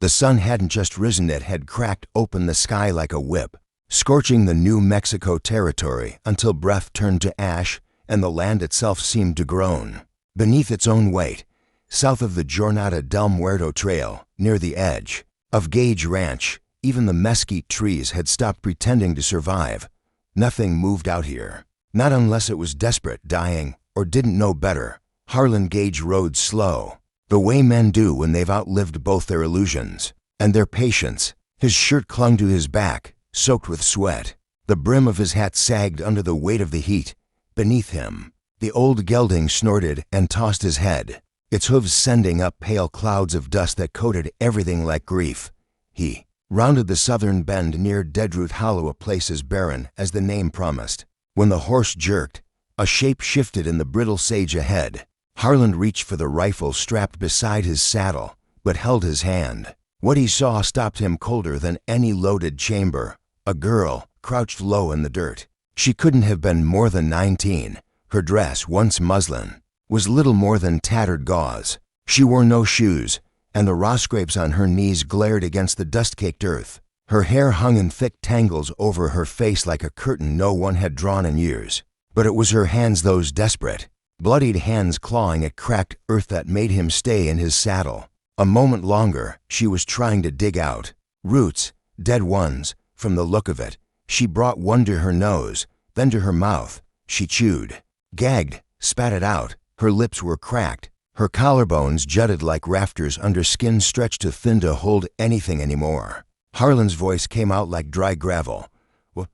The sun hadn't just risen, it had cracked open the sky like a whip, scorching the New Mexico territory until breath turned to ash and the land itself seemed to groan beneath its own weight. South of the Jornada del Muerto Trail, near the edge of Gage Ranch, even the mesquite trees had stopped pretending to survive. Nothing moved out here, not unless it was desperate, dying, or didn't know better. Harlan Gage rode slow, the way men do when they've outlived both their illusions and their patience. His shirt clung to his back, soaked with sweat. The brim of his hat sagged under the weight of the heat. Beneath him, the old gelding snorted and tossed his head, its hooves sending up pale clouds of dust that coated everything like grief. He rounded the southern bend near Deadroot Hollow, a place as barren as the name promised. When the horse jerked, a shape shifted in the brittle sage ahead. Harlan reached for the rifle strapped beside his saddle, but held his hand. What he saw stopped him colder than any loaded chamber. A girl, crouched low in the dirt. She couldn't have been more than 19. Her dress, once muslin, was little more than tattered gauze. She wore no shoes, and the raw scrapes on her knees glared against the dust-caked earth. Her hair hung in thick tangles over her face like a curtain no one had drawn in years. But it was her hands, those desperate, bloodied hands clawing at cracked earth, that made him stay in his saddle. A moment longer, she was trying to dig out roots, dead ones, from the look of it. She brought one to her nose, then to her mouth. She chewed, gagged, spat it out. Her lips were cracked. Her collarbones jutted like rafters under skin stretched too thin to hold anything anymore. Harlan's voice came out like dry gravel. What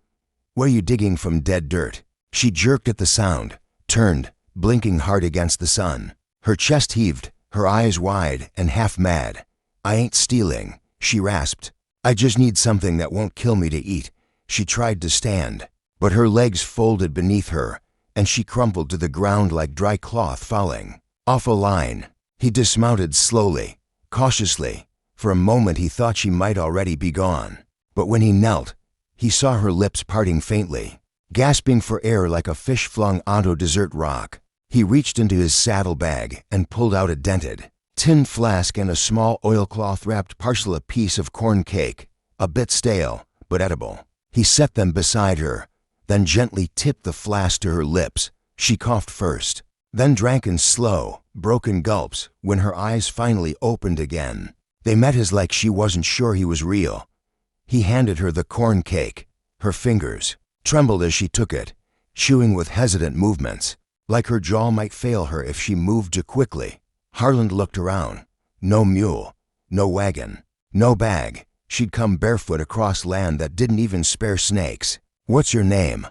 are you digging from dead dirt? She jerked at the sound, turned, blinking hard against the sun. Her chest heaved, her eyes wide and half mad. I ain't stealing, she rasped. I just need something that won't kill me to eat. She tried to stand, but her legs folded beneath her, and she crumpled to the ground like dry cloth falling off a line. He dismounted slowly, cautiously. For a moment he thought she might already be gone. But when he knelt, he saw her lips parting faintly, gasping for air like a fish flung onto a desert rock. He reached into his saddlebag and pulled out a dented tin flask and a small oilcloth-wrapped parcel, a piece of corn cake, a bit stale, but edible. He set them beside her, then gently tipped the flask to her lips. She coughed first, then drank in slow, broken gulps. When her eyes finally opened again, they met his like she wasn't sure he was real. He handed her the corn cake. Her fingers trembled as she took it, chewing with hesitant movements, like her jaw might fail her if she moved too quickly. Harlan looked around. No mule, no wagon, no bag. She'd come barefoot across land that didn't even spare snakes. "What's your name?"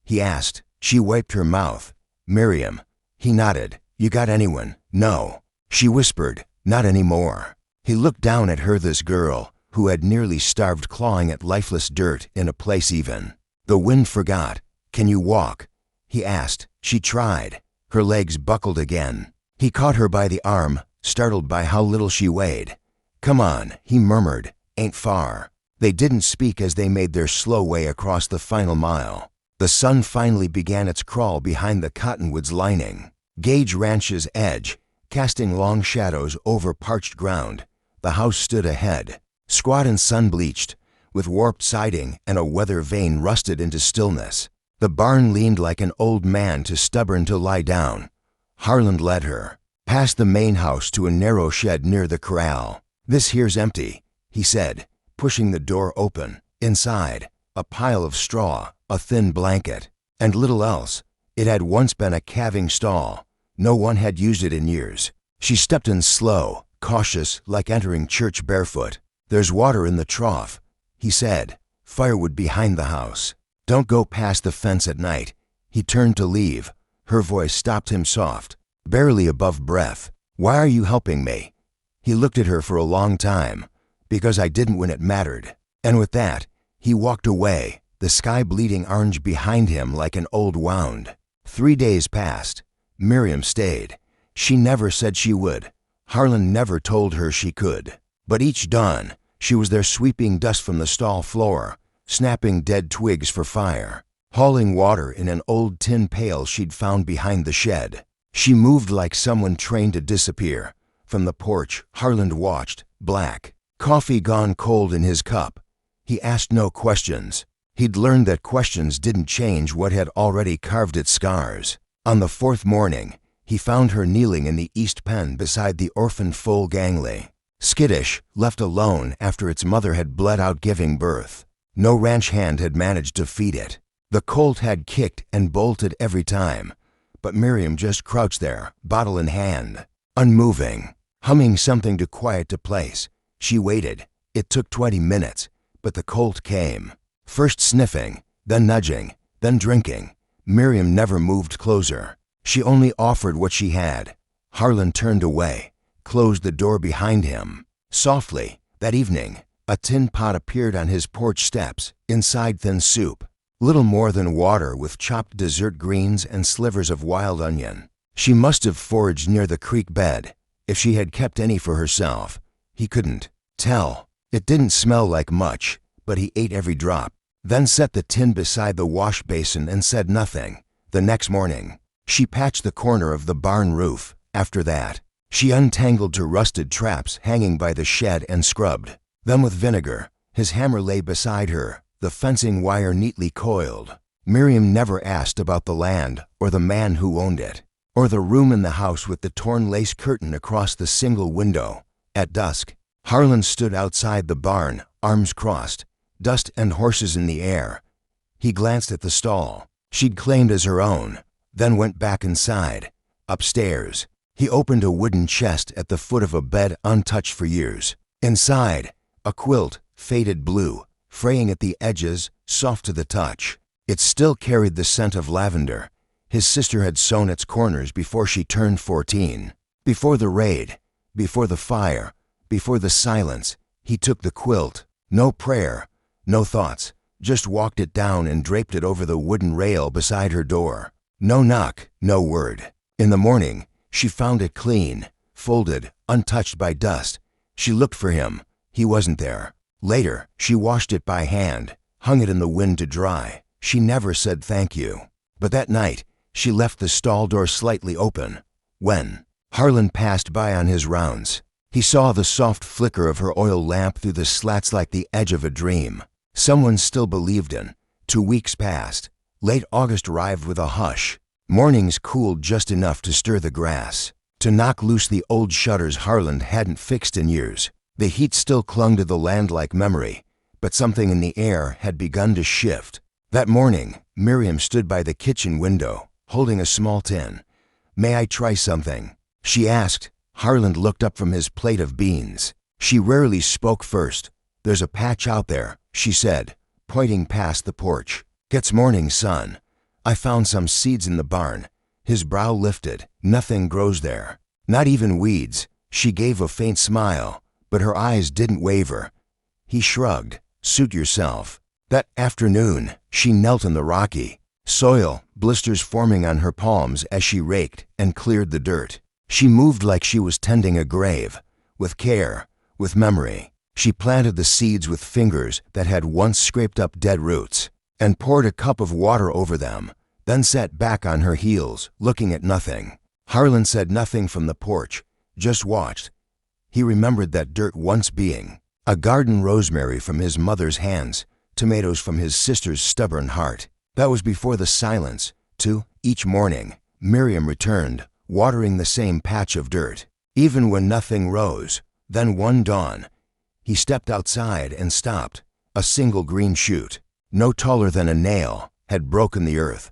he asked. She wiped her mouth. "Miriam." He nodded. "You got anyone?" "No." She whispered. "Not anymore." He looked down at her, this girl, who had nearly starved, clawing at lifeless dirt in a place even the wind forgot. "Can you walk?" he asked. She tried. Her legs buckled again. He caught her by the arm, startled by how little she weighed. "Come on," he murmured. "Ain't far." They didn't speak as they made their slow way across the final mile. The sun finally began its crawl behind the cottonwoods lining Gage Ranch's edge, casting long shadows over parched ground. The house stood ahead, squat and sun-bleached, with warped siding and a weather vane rusted into stillness. The barn leaned like an old man, too stubborn to lie down. Harlan led her past the main house to a narrow shed near the corral. "This here's empty," he said, pushing the door open. Inside, a pile of straw, a thin blanket, and little else. It had once been a calving stall. No one had used it in years. She stepped in slow, cautious, like entering church barefoot. "There's water in the trough," he said. "Firewood behind the house. Don't go past the fence at night." He turned to leave. Her voice stopped him, soft, barely above breath. "Why are you helping me?" He looked at her for a long time. "Because I didn't when it mattered." And with that, he walked away, the sky bleeding orange behind him like an old wound. 3 days passed. Miriam stayed. She never said she would. Harlan never told her she could. But each dawn, she was there, sweeping dust from the stall floor, snapping dead twigs for fire, hauling water in an old tin pail she'd found behind the shed. She moved like someone trained to disappear. From the porch, Harlan watched, black, Coffee gone cold in his cup. He asked no questions. He'd learned that questions didn't change what had already carved its scars. On the fourth morning, he found her kneeling in the east pen beside the orphaned foal Gangley. Skittish, left alone after its mother had bled out giving birth. No ranch hand had managed to feed it. The colt had kicked and bolted every time, but Miriam just crouched there, bottle in hand, unmoving, humming something to quiet the place. She waited. It took 20 minutes, but the colt came. First sniffing, then nudging, then drinking. Miriam never moved closer. She only offered what she had. Harlan turned away, closed the door behind him. Softly, that evening, a tin pot appeared on his porch steps, inside thin soup. Little more than water with chopped dessert greens and slivers of wild onion. She must have foraged near the creek bed, if she had kept any for herself. He couldn't tell. It didn't smell like much, but he ate every drop, then set the tin beside the wash basin and said nothing. The next morning, she patched the corner of the barn roof. After that, she untangled two rusted traps hanging by the shed and scrubbed them with vinegar. His hammer lay beside her, the fencing wire neatly coiled. Miriam never asked about the land or the man who owned it, or the room in the house with the torn lace curtain across the single window. At dusk, Harlan stood outside the barn, arms crossed, dust and horses in the air. He glanced at the stall she'd claimed as her own, then went back inside. Upstairs, he opened a wooden chest at the foot of a bed untouched for years. Inside, a quilt, faded blue, fraying at the edges, soft to the touch. It still carried the scent of lavender. His sister had sewn its corners before she turned 14. Before the raid, before the fire, before the silence, he took the quilt. No prayer, no thoughts, just walked it down and draped it over the wooden rail beside her door. No knock, no word. In the morning, she found it clean, folded, untouched by dust. She looked for him. He wasn't there. Later, she washed it by hand, hung it in the wind to dry. She never said thank you. But that night, she left the stall door slightly open. When Harlan passed by on his rounds, he saw the soft flicker of her oil lamp through the slats like the edge of a dream. Someone still believed in. 2 weeks passed. Late August arrived with a hush. Mornings cooled just enough to stir the grass, to knock loose the old shutters Harlan hadn't fixed in years. The heat still clung to the land like memory, but something in the air had begun to shift. That morning, Miriam stood by the kitchen window, holding a small tin. "May I try something?" she asked. Harlan looked up from his plate of beans. She rarely spoke first. "There's a patch out there," she said, pointing past the porch. "Gets morning sun. I found some seeds in the barn." His brow lifted. "Nothing grows there. Not even weeds." She gave a faint smile, but her eyes didn't waver. He shrugged. "Suit yourself." That afternoon, she knelt in the rocky soil, blisters forming on her palms as she raked and cleared the dirt. She moved like she was tending a grave, with care, with memory. She planted the seeds with fingers that had once scraped up dead roots, and poured a cup of water over them, then sat back on her heels, looking at nothing. Harlan said nothing from the porch, just watched. He remembered that dirt once being a garden rosemary from his mother's hands, tomatoes from his sister's stubborn heart. That was before the silence, too. Each morning, Miriam returned, watering the same patch of dirt, even when nothing rose. Then one dawn, he stepped outside and stopped. A single green shoot, no taller than a nail, had broken the earth.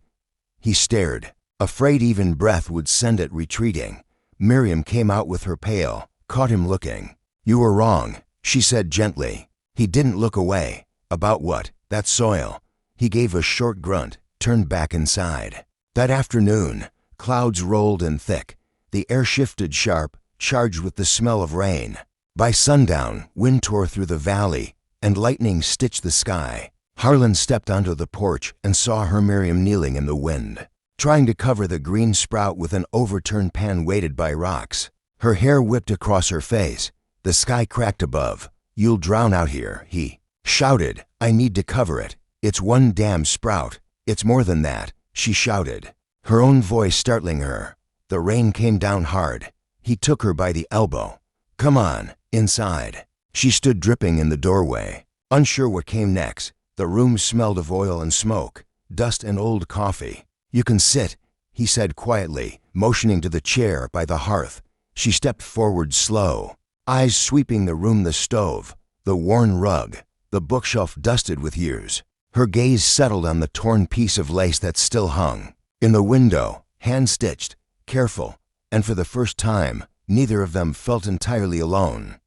He stared, afraid even breath would send it retreating. Miriam came out with her pail, caught him looking. "You were wrong," she said gently. He didn't look away. "About what?" "That soil." He gave a short grunt, turned back inside. That afternoon, clouds rolled in thick. The air shifted sharp, charged with the smell of rain. By sundown, wind tore through the valley, and lightning stitched the sky. Harlan stepped onto the porch and saw her Miriam kneeling in the wind, trying to cover the green sprout with an overturned pan weighted by rocks. Her hair whipped across her face. The sky cracked above. "You'll drown out here," he shouted. "I need to cover it. It's one damn sprout. It's more than that," she shouted, her own voice startling her. The rain came down hard. He took her by the elbow. "Come on, inside." She stood dripping in the doorway, unsure what came next. The room smelled of oil and smoke, dust and old coffee. "You can sit," he said quietly, motioning to the chair by the hearth. She stepped forward slow, eyes sweeping the room, the stove, the worn rug, the bookshelf dusted with years. Her gaze settled on the torn piece of lace that still hung. In the window, hand-stitched, careful, and for the first time, neither of them felt entirely alone.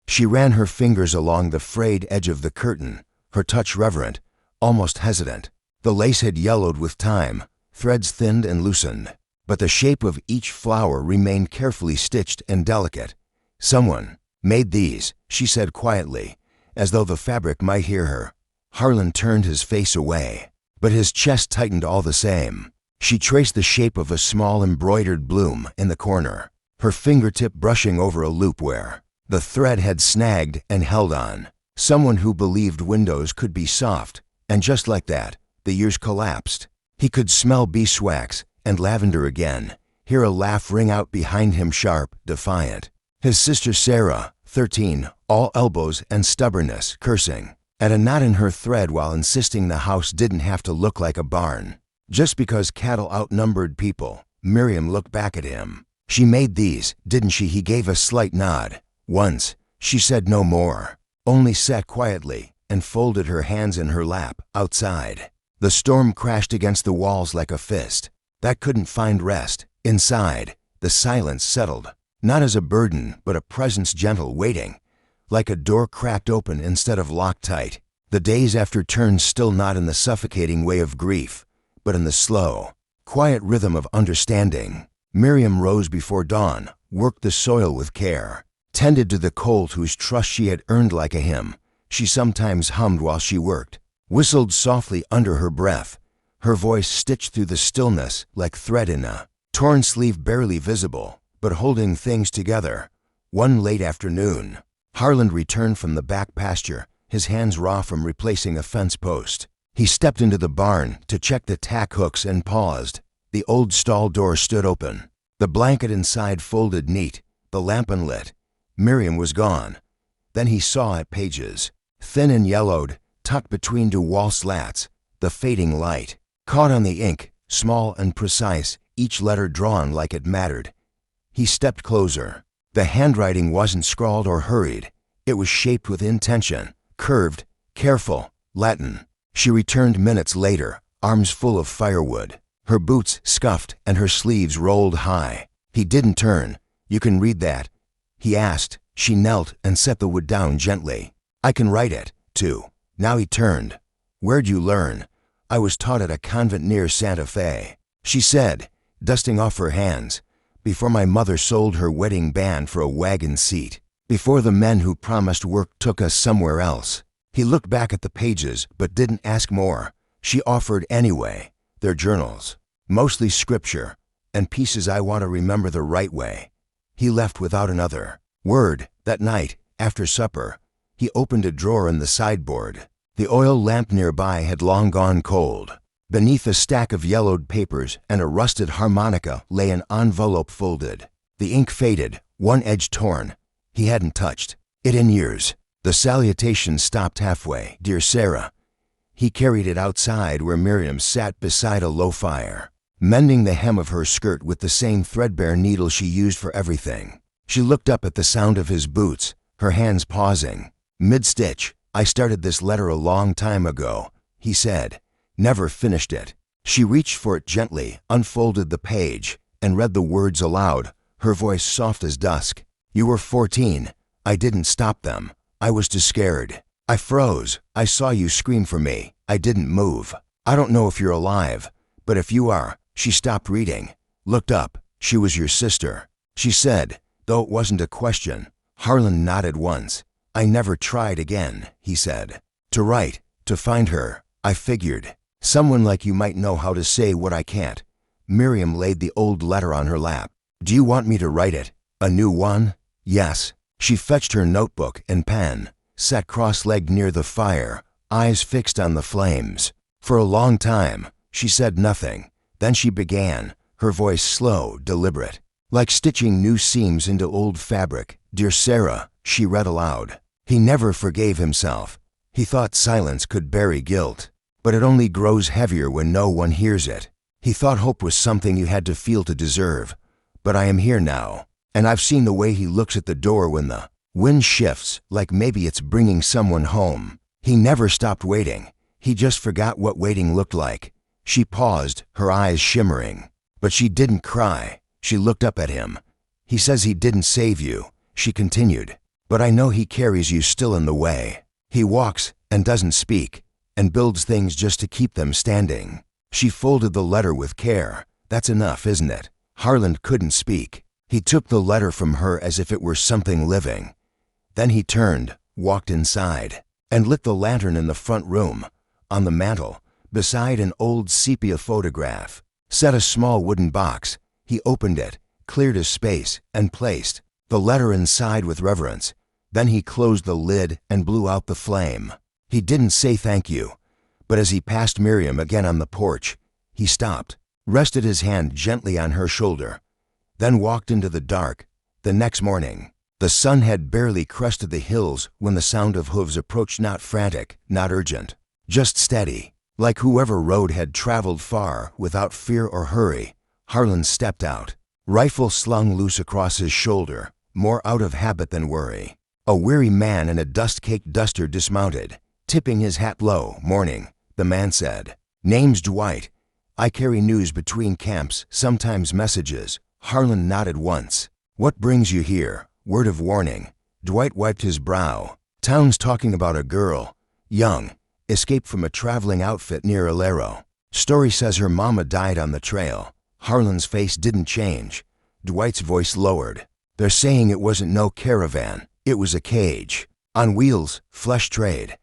She ran her fingers along the frayed edge of the curtain, her touch reverent, almost hesitant. The lace had yellowed with time, threads thinned and loosened, but the shape of each flower remained carefully stitched and delicate. "Someone made these," she said quietly, as though the fabric might hear her. Harlan turned his face away, but his chest tightened all the same. She traced the shape of a small embroidered bloom in the corner, her fingertip brushing over a loop where the thread had snagged and held on. Someone who believed windows could be soft, and just like that, the years collapsed. He could smell beeswax and lavender again, hear a laugh ring out behind him, sharp, defiant. His sister Sarah, 13, all elbows and stubbornness, cursing at a knot in her thread while insisting the house didn't have to look like a barn. Just because cattle outnumbered people. Miriam looked back at him. "She made these, didn't she?" He gave a slight nod. "Once." She said no more, only sat quietly and folded her hands in her lap. Outside, the storm crashed against the walls like a fist that couldn't find rest. Inside, the silence settled, not as a burden, but a presence gentle, waiting, like a door cracked open instead of locked tight. The days after turned still, not in the suffocating way of grief, but in the slow, quiet rhythm of understanding. Miriam rose before dawn, worked the soil with care, tended to the colt whose trust she had earned like a hymn. She sometimes hummed while she worked, whistled softly under her breath, her voice stitched through the stillness like thread in a torn sleeve, barely visible, but holding things together. One late afternoon, Harlan returned from the back pasture, his hands raw from replacing a fence post. He stepped into the barn to check the tack hooks and paused. The old stall door stood open, the blanket inside folded neat, the lamp unlit. Miriam was gone. Then he saw it, pages, thin and yellowed, tucked between two wall slats, the fading light caught on the ink, small and precise, each letter drawn like it mattered. He stepped closer. The handwriting wasn't scrawled or hurried. It was shaped with intention, curved, careful, Latin. She returned minutes later, arms full of firewood, her boots scuffed and her sleeves rolled high. He didn't turn. "You can read that?" he asked. She knelt and set the wood down gently. "I can write it, too." Now he turned. "Where'd you learn?" "I was taught at a convent near Santa Fe," she said, dusting off her hands. "Before my mother sold her wedding band for a wagon seat. Before the men who promised work took us somewhere else." He looked back at the pages but didn't ask more. She offered anyway. Their journals, mostly scripture, and pieces I want to remember the right way. He left without another word. That night, after supper, he opened a drawer in the sideboard. The oil lamp nearby had long gone cold. Beneath a stack of yellowed papers and a rusted harmonica lay an envelope folded. The ink faded, one edge torn. He hadn't touched it in years. The salutation stopped halfway. "Dear Sarah." He carried it outside where Miriam sat beside a low fire, mending the hem of her skirt with the same threadbare needle she used for everything. She looked up at the sound of his boots, her hands pausing. Mid-stitch. "I started this letter a long time ago," he said. "Never finished it." She reached for it gently, unfolded the page, and read the words aloud, her voice soft as dusk. "You were 14. I didn't stop them. I was too scared. I froze. I saw you scream for me. I didn't move. I don't know if you're alive, but if you are." She stopped reading, looked up. "She was your sister," she said, though it wasn't a question. Harlan nodded once. "I never tried again," he said. "To write, to find her. I figured someone like you might know how to say what I can't." Miriam laid the old letter on her lap. "Do you want me to write it? A new one?" "Yes." She fetched her notebook and pen, sat cross-legged near the fire, eyes fixed on the flames. For a long time, she said nothing. Then she began, her voice slow, deliberate. Like stitching new seams into old fabric. Dear Sarah, she read aloud. He never forgave himself. He thought silence could bury guilt. But it only grows heavier when no one hears it. He thought hope was something you had to feel to deserve. But I am here now. And I've seen the way he looks at the door when the wind shifts, like maybe it's bringing someone home. He never stopped waiting. He just forgot what waiting looked like. She paused, her eyes shimmering. But she didn't cry. She looked up at him. He says he didn't save you, she continued. But I know he carries you still in the way. He walks and doesn't speak, and builds things just to keep them standing. She folded the letter with care. That's enough, isn't it? Harlan couldn't speak. He took the letter from her as if it were something living. Then he turned, walked inside, and lit the lantern in the front room. On the mantel, beside an old sepia photograph, sat a small wooden box. He opened it, cleared a space, and placed the letter inside with reverence. Then he closed the lid and blew out the flame. He didn't say thank you, but as he passed Miriam again on the porch, he stopped, rested his hand gently on her shoulder, then walked into the dark. The next morning, the sun had barely crested the hills when the sound of hooves approached, not frantic, not urgent, just steady, like whoever rode had traveled far without fear or hurry. Harlan stepped out, rifle slung loose across his shoulder, more out of habit than worry. A weary man in a dust-caked duster dismounted, tipping his hat low. Morning, the man said. Name's Dwight. I carry news between camps, sometimes messages. Harlan nodded once. What brings you here? Word of warning. Dwight wiped his brow. Town's talking about a girl, young, escaped from a traveling outfit near Alero. Story says her mama died on the trail. Harlan's face didn't change. Dwight's voice lowered. They're saying it wasn't no caravan. It was a cage. On wheels, flesh trade.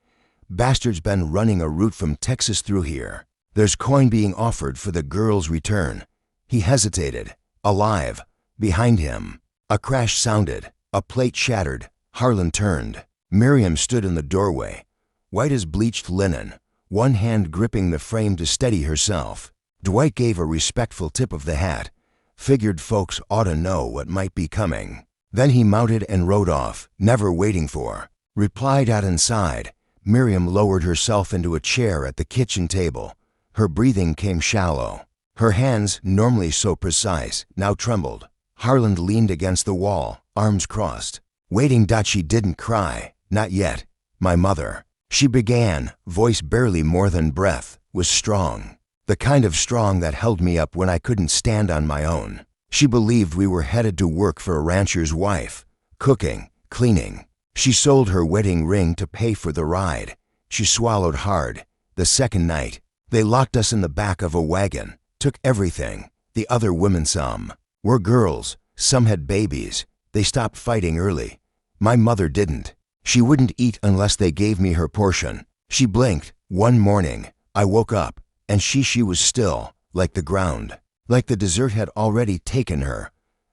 Bastard's been running a route from Texas through here. There's coin being offered for the girl's return. He hesitated. Alive. Behind him. A crash sounded. A plate shattered. Harlan turned. Miriam stood in the doorway, white as bleached linen, one hand gripping the frame to steady herself. Dwight gave a respectful tip of the hat. Figured folks ought to know what might be coming. Then he mounted and rode off, never waiting for reply. Inside, Miriam lowered herself into a chair at the kitchen table. Her breathing came shallow. Her hands, normally so precise, now trembled. Harlan leaned against the wall, arms crossed. Waiting. She didn't cry. Not yet. My mother, she began, voice barely more than breath, was strong. The kind of strong that held me up when I couldn't stand on my own. She believed we were headed to work for a rancher's wife. Cooking, cleaning. She sold her wedding ring to pay for the ride. She swallowed hard. The second night, they locked us in the back of a wagon, took everything, the other women some. Were girls, some had babies. They stopped fighting early. My mother didn't. She wouldn't eat unless they gave me her portion. She blinked. One morning, I woke up, and she was still, like the ground, like the desert had already taken her.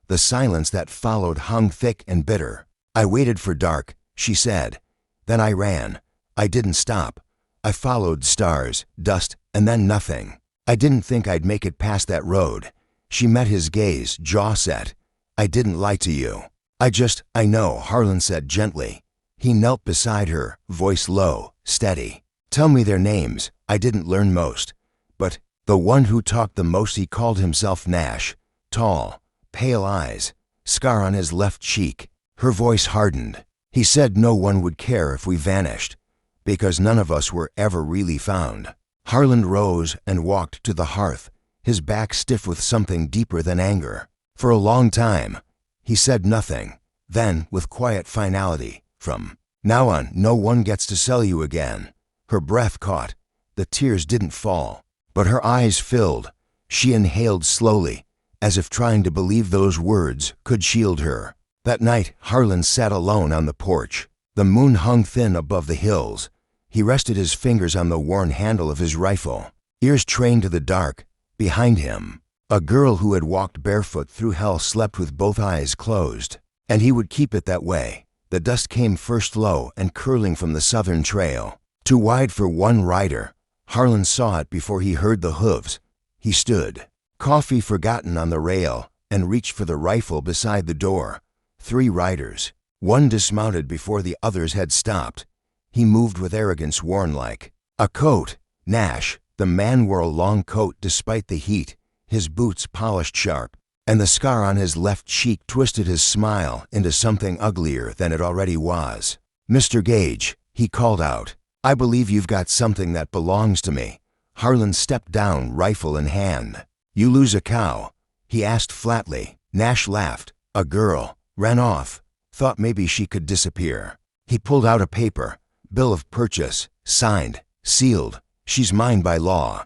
The silence that followed hung thick and bitter. I waited for dark, she said. Then I ran. I didn't stop. I followed stars, dust, and then nothing. I didn't think I'd make it past that road. She met his gaze, jaw set. I didn't lie to you. I know, Harlan said gently. He knelt beside her, voice low, steady. Tell me their names. I didn't learn most. But the one who talked the most, he called himself Nash. Tall, pale eyes, scar on his left cheek. Her voice hardened. He said no one would care if we vanished, because none of us were ever really found. Harlan rose and walked to the hearth, his back stiff with something deeper than anger. For a long time, he said nothing. Then, with quiet finality, from now on, no one gets to sell you again. Her breath caught. The tears didn't fall, but her eyes filled. She inhaled slowly, as if trying to believe those words could shield her. That night, Harlan sat alone on the porch. The moon hung thin above the hills. He rested his fingers on the worn handle of his rifle, ears trained to the dark. Behind him, a girl who had walked barefoot through hell slept with both eyes closed, and he would keep it that way. The dust came first low and curling from the southern trail. Too wide for one rider. Harlan saw it before he heard the hooves. He stood, coffee forgotten on the rail, and reached for the rifle beside the door. 3 riders. One dismounted before the others had stopped. He moved with arrogance, worn-like. A coat. Nash, the man, wore a long coat despite the heat, his boots polished sharp, and the scar on his left cheek twisted his smile into something uglier than it already was. "Mr. Gage," he called out, "I believe you've got something that belongs to me." Harlan stepped down, rifle in hand. "You lose a cow?" he asked flatly. Nash laughed. "A girl. Ran off. Thought maybe she could disappear." He pulled out a paper. "Bill of purchase. Signed. Sealed. She's mine by law."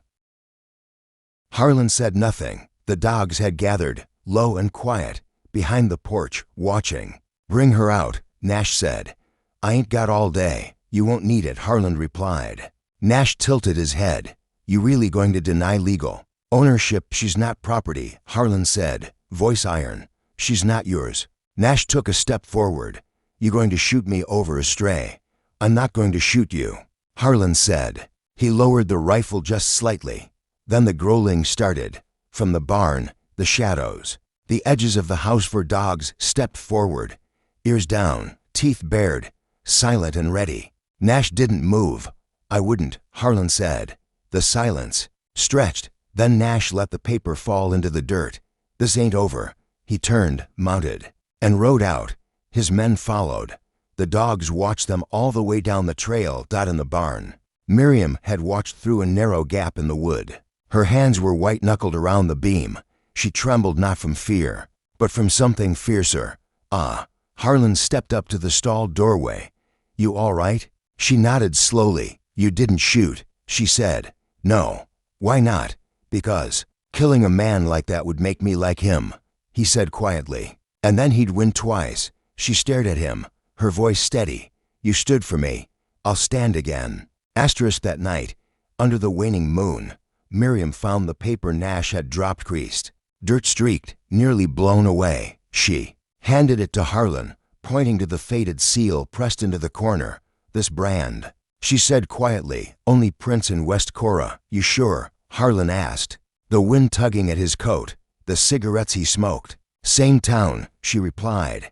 Harlan said nothing. The dogs had gathered, low and quiet, behind the porch, watching. "Bring her out," Nash said. "I ain't got all day." "You won't need it," Harlan replied. Nash tilted his head. "You really going to deny legal ownership?" "She's not property," Harlan said, voice iron. "She's not yours." Nash took a step forward. "You going to shoot me over a stray?" "I'm not going to shoot you," Harlan said. He lowered the rifle just slightly. Then the growling started. From the barn, the shadows, the edges of the house for dogs stepped forward, ears down, teeth bared, silent and ready. Nash didn't move. "I wouldn't," Harlan said. The silence stretched. Then Nash let the paper fall into the dirt. "This ain't over." He turned, mounted, and rode out. His men followed. The dogs watched them all the way down the trail in the barn. Miriam had watched through a narrow gap in the wood. Her hands were white-knuckled around the beam. She trembled not from fear, but from something fiercer. "Ah." Harlan stepped up to the stall doorway. "You all right?" She nodded slowly. "You didn't shoot," she said. "No." "Why not?" "Because killing a man like that would make me like him," he said quietly. "And then he'd win twice." She stared at him, her voice steady. "You stood for me. I'll stand again." That night, under the waning moon, Miriam found the paper Nash had dropped creased, dirt-streaked, nearly blown away. She handed it to Harlan, pointing to the faded seal pressed into the corner. "This brand." She said quietly, "Only prints in West Cora." "You sure?" Harlan asked, the wind tugging at his coat, the cigarettes he smoked. "Same town," she replied.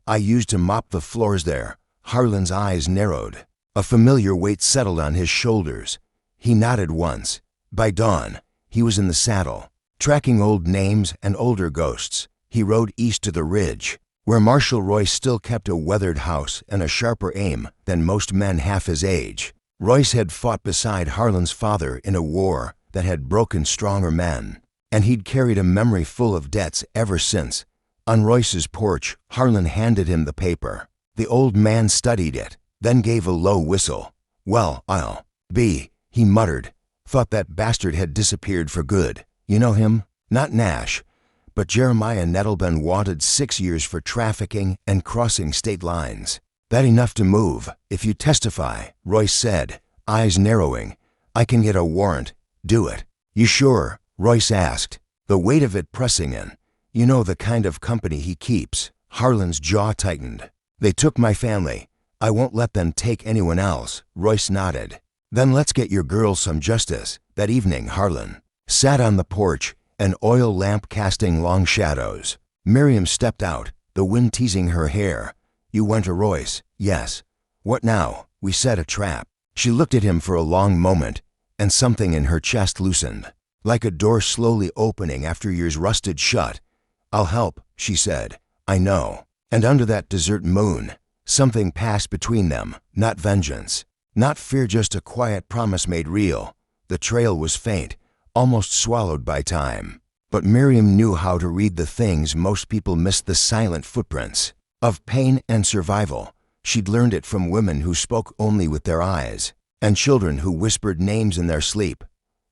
"I used to mop the floors there." Harlan's eyes narrowed. A familiar weight settled on his shoulders. He nodded once. By dawn, he was in the saddle, tracking old names and older ghosts. He rode east to the ridge, where Marshal Royce still kept a weathered house and a sharper aim than most men half his age. Royce had fought beside Harlan's father in a war that had broken stronger men, and he'd carried a memory full of debts ever since. On Royce's porch, Harlan handed him the paper. The old man studied it, then gave a low whistle. "Well, I'll be," he muttered. "Thought that bastard had disappeared for good. You know him?" "Not Nash, but Jeremiah Nettleben wanted 6 years for trafficking and crossing state lines. That enough to move, if you testify," Royce said, eyes narrowing. "I can get a warrant. Do it." "You sure?" Royce asked, the weight of it pressing in. "You know the kind of company he keeps." Harlan's jaw tightened. "They took my family. I won't let them take anyone else." Royce nodded. "Then let's get your girl some justice." That evening, Harlan sat on the porch, an oil lamp casting long shadows. Miriam stepped out, the wind teasing her hair. "You went to Royce?" "Yes." "What now?" "We set a trap." She looked at him for a long moment, and something in her chest loosened, like a door slowly opening after years rusted shut. "I'll help," she said. "I know." And under that desert moon, something passed between them, not vengeance, not fear, just a quiet promise made real. The trail was faint, almost swallowed by time. But Miriam knew how to read the things most people missed, the silent footprints of pain and survival. She'd learned it from women who spoke only with their eyes, and children who whispered names in their sleep.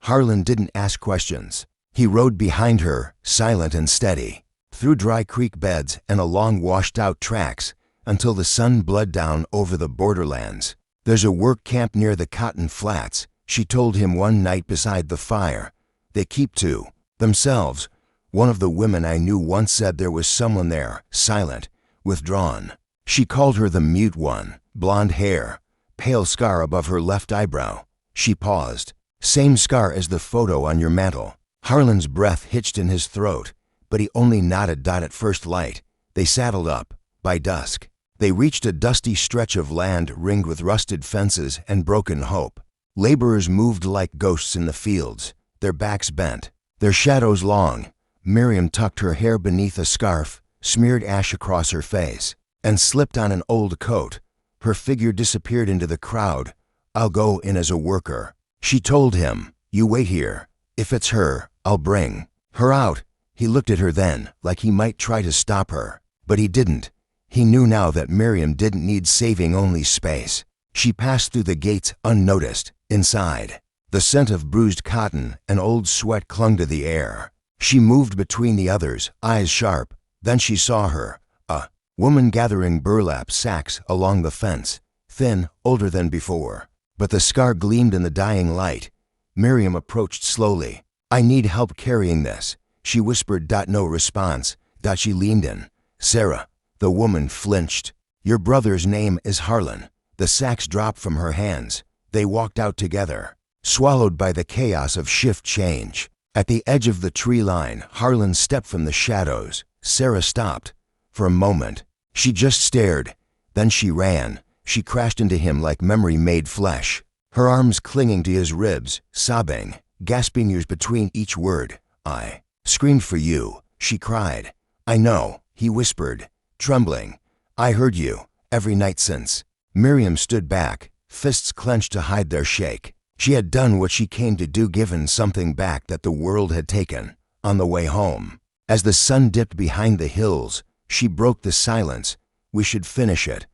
Harlan didn't ask questions. He rode behind her, silent and steady, through dry creek beds and along washed-out tracks, until the sun bled down over the borderlands. "There's a work camp near the Cotton Flats," she told him one night beside the fire. "They keep to themselves. One of the women I knew once said there was someone there, silent, withdrawn. She called her the Mute One. Blonde hair, pale scar above her left eyebrow." She paused. "Same scar as the photo on your mantel." Harlan's breath hitched in his throat. but he only nodded. At first light, they saddled up. By dusk, they reached a dusty stretch of land ringed with rusted fences and broken hope. Laborers moved like ghosts in the fields, their backs bent, their shadows long. Miriam tucked her hair beneath a scarf, smeared ash across her face, and slipped on an old coat. Her figure disappeared into the crowd. "I'll go in as a worker," she told him. "You wait here. If it's her, I'll bring her out." He looked at her then, like he might try to stop her, but he didn't. He knew now that Miriam didn't need saving, only space. She passed through the gates unnoticed. Inside, the scent of bruised cotton and old sweat clung to the air. She moved between the others, eyes sharp. Then she saw her, a woman gathering burlap sacks along the fence, thin, older than before. But the scar gleamed in the dying light. Miriam approached slowly. "I need help carrying this," she whispered. No response. She leaned in. "Sarah." The woman flinched. "Your brother's name is Harlan." The sacks dropped from her hands. They walked out together, swallowed by the chaos of shift change. At the edge of the tree line, Harlan stepped from the shadows. Sarah stopped. For a moment, she just stared. Then she ran. She crashed into him like memory made flesh, her arms clinging to his ribs, sobbing, gasping years between each word. "I screamed for you," she cried. "I know," he whispered, trembling. "I heard you, every night since." Miriam stood back, fists clenched to hide their shake. She had done what she came to do, given something back that the world had taken. On the way home, as the sun dipped behind the hills, she broke the silence. "We should finish it."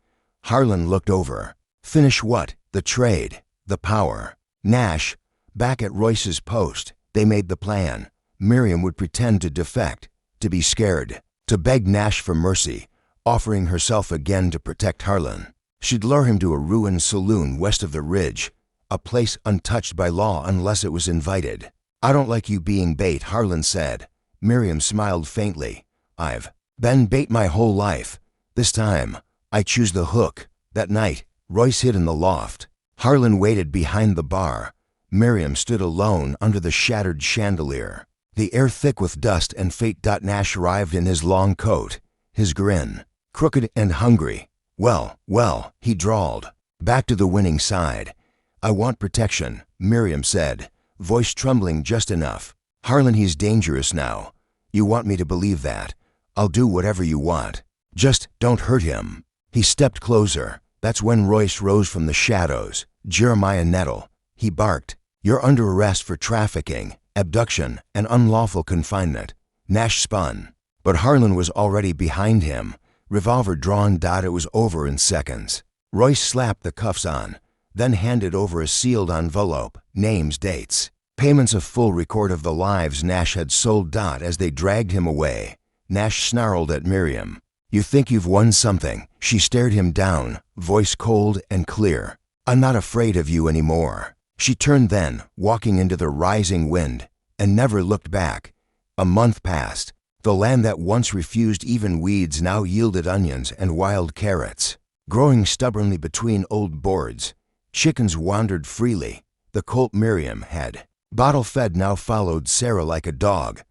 Harlan looked over. "Finish what?" "The trade, the power." Nash, back at Royce's post, they made the plan. Miriam would pretend to defect, to be scared, to beg Nash for mercy, offering herself again to protect Harlan. She'd lure him to a ruined saloon west of the ridge, a place untouched by law unless it was invited. "I don't like you being bait," Harlan said. Miriam smiled faintly. "I've been bait my whole life. This time, I choose the hook." That night, Royce hid in the loft. Harlan waited behind the bar. Miriam stood alone under the shattered chandelier, the air thick with dust and fate. Nash arrived in his long coat, his grin crooked and hungry. Well, he drawled. "Back to the winning side." "I want protection," Miriam said, voice trembling just enough. "Harlan, he's dangerous now." "You want me to believe that? I'll do whatever you want. Just don't hurt him." He stepped closer. That's when Royce rose from the shadows. "Jeremiah Nettle," he barked. "You're under arrest for trafficking, abduction, and unlawful confinement." Nash spun, but Harlan was already behind him, revolver drawn. It was over in seconds. Royce slapped the cuffs on, then handed over a sealed envelope, names, dates, payments, a full record of the lives Nash had sold. As they dragged him away, Nash snarled at Miriam. "You think you've won something?" She stared him down, voice cold and clear. "I'm not afraid of you anymore." She turned then, walking into the rising wind, and never looked back. A month passed. The land that once refused even weeds now yielded onions and wild carrots, growing stubbornly between old boards. Chickens wandered freely. The colt Miriam had bottle-fed now followed Sarah like a dog.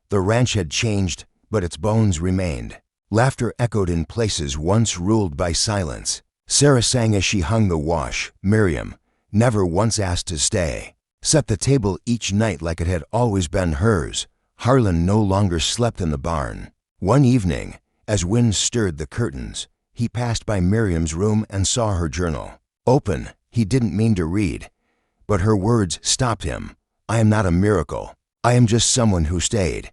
The ranch had changed, but its bones remained. Laughter echoed in places once ruled by silence. Sarah sang as she hung the wash. Miriam, never once asked to stay, set the table each night like it had always been hers. Harlan no longer slept in the barn. One evening, as wind stirred the curtains, he passed by Miriam's room and saw her journal. Open, he didn't mean to read, but her words stopped him. "I am not a miracle. I am just someone who stayed."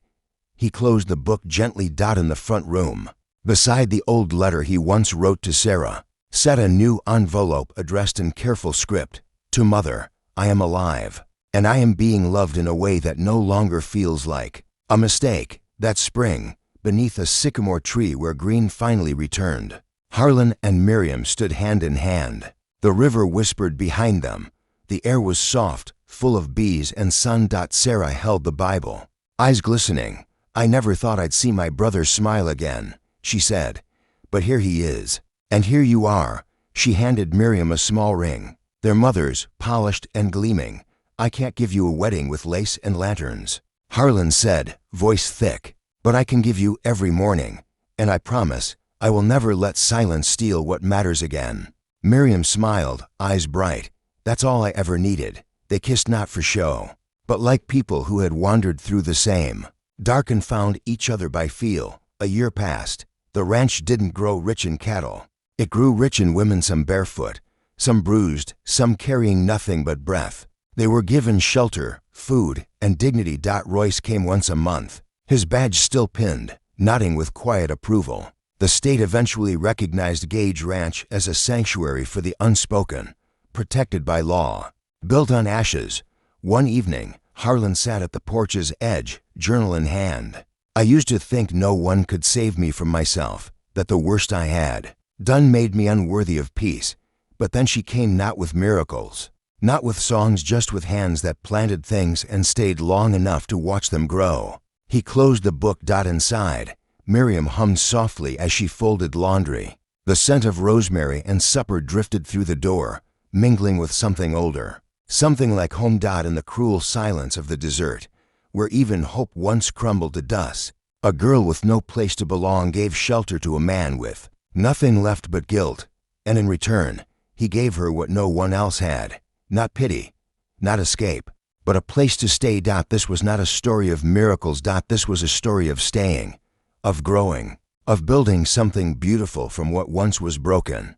He closed the book gently. In the front room, beside the old letter he once wrote to Sarah, sat a new envelope addressed in careful script. "To Mother, I am alive, and I am being loved in a way that no longer feels like a mistake." That spring, beneath a sycamore tree where green finally returned, Harlan and Miriam stood hand in hand. The river whispered behind them. The air was soft, full of bees and sun. Sarah held the Bible, eyes glistening. "I never thought I'd see my brother smile again," she said. "But here he is. And here you are." She handed Miriam a small ring, their mother's, polished and gleaming. "I can't give you a wedding with lace and lanterns," Harlan said, voice thick, but I can give you every morning, and I promise I will never let silence steal what matters again." Miriam smiled, eyes bright. "That's all I ever needed." They kissed not for show, but like people who had wandered through the same, dark and found each other by feel. A year passed. The ranch didn't grow rich in cattle. It grew rich in women, some barefoot, some bruised, some carrying nothing but breath. They were given shelter, food, and dignity. Royce came once a month, his badge still pinned, nodding with quiet approval. The state eventually recognized Gage Ranch as a sanctuary for the unspoken, protected by law. Built on ashes, one evening, Harlan sat at the porch's edge, journal in hand. "I used to think no one could save me from myself, that the worst I had done made me unworthy of peace. But then she came, not with miracles, not with songs, just with hands that planted things and stayed long enough to watch them grow." He closed the book. Inside, Miriam hummed softly as she folded laundry. The scent of rosemary and supper drifted through the door, mingling with something older, something like home. In the cruel silence of the desert, where even hope once crumbled to dust, a girl with no place to belong gave shelter to a man with nothing left but guilt, and in return, he gave her what no one else had. Not pity, not escape, but a place to stay. This was not a story of miracles. This was a story of staying, of growing, of building something beautiful from what once was broken.